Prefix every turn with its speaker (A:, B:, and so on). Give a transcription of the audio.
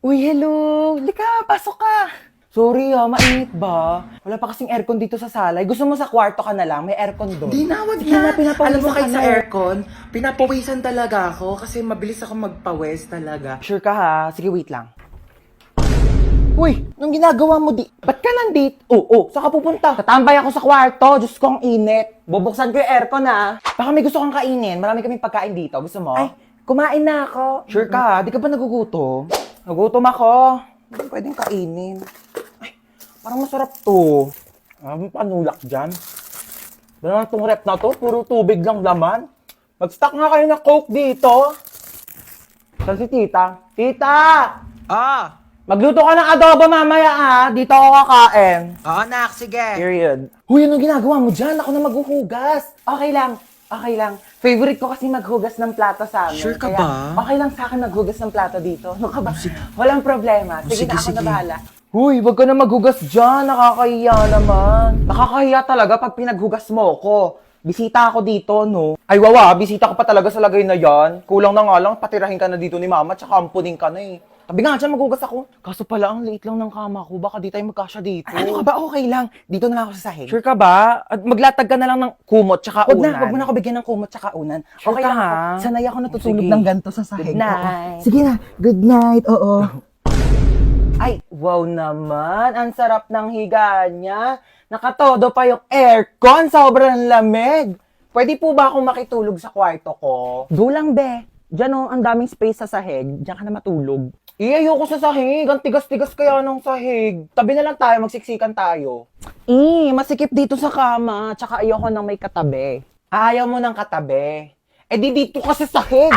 A: Uy, hello! Lika, pasok ka! Sorry mainit ba? Wala pa kasing aircon dito sa salay. Gusto mo sa kwarto ka na lang? May aircon doon.
B: Di na, wag
A: Sige na,
B: na.
A: pinapawisan
B: Alam mo, kahit
A: ka
B: sa
A: na.
B: aircon, pinapawisan talaga ako kasi mabilis ako magpawis talaga.
A: Sure ka ha? Sige, wait lang. Uy, anong ginagawa mo di? Ba't ka nandito? Oo, saan ka pupunta? Tatambay ako sa kwarto. Diyos ko, ang init. Bubuksan ko yung aircon ha. Baka may gusto kang kainin. Marami kaming pagkain dito. Gusto mo? Ay, kumain na ako. Sure ka ha? Di ka ba nagugutom? Nagutom ako. Hindi pwedeng kainin. Ay, parang masarap to. Ano panulak dyan? Ba naman itong rep na to? Puro tubig lang laman. Mag-stock nga kayo ng Coke dito. Saan si tita? Tita!
B: Ah!
A: Magluto ka ng adobo mamaya ha. Dito ako kakain.
B: Oo, nak, sige.
A: Period. Huy, anong ginagawa mo dyan? Ako na maghuhugas. Okay lang. Okay lang. Favorite ko kasi maghugas ng plato sa amin.
B: Sure ka
A: Kaya,
B: ba?
A: okay lang sa akin maghugas ng plato dito. Ano ka ba? Walang problema. Sige,
B: Sige,
A: na, ako
B: sige.
A: na bahala. Huy, wag ka na maghugas dyan. Nakakahiya naman. Nakakahiya talaga pag pinaghugas mo ko. Bisita ako dito, no? Ay, wawa. Bisita ko pa talaga sa lagay na yan. Kulang na nga lang. Patirahin ka na dito ni mama. Tsaka ampunin ka na eh. Tabi nga dyan, maghugas ako. Kaso pala, ang liit lang ng kama ko. Baka di tayo magkasya dito. Ay, ano ka ba? Okay lang. Dito na lang ako sa sahig. Sure ka ba? At maglatag ka na lang ng kumot tsaka unan. Wag mo na ako bigyan ng kumot tsaka unan.
B: Sure
A: okay
B: ka,
A: lang
B: ha?
A: ako. Sanay ako natutulog
B: Sige.
A: ng ganito sa sahig.
B: Good night.
A: Oo. Sige na. Good night. Oo. Ay, wow naman. Ang sarap ng higa niya. Nakatodo pa yung aircon. Sobrang lamig. Pwede po ba akong makitulog sa kwarto ko? Dulang, be. Diyan oh, ang daming space sa sahig. Diyan ka na matulog. Ayoko sa sahig. Ang tigas-tigas kaya ng sahig. Tabi na lang tayo, magsiksikan tayo. Masikip dito sa kama. Tsaka ayoko nang may katabi. Ayaw mo ng katabi. Eh di dito ka sa sahig.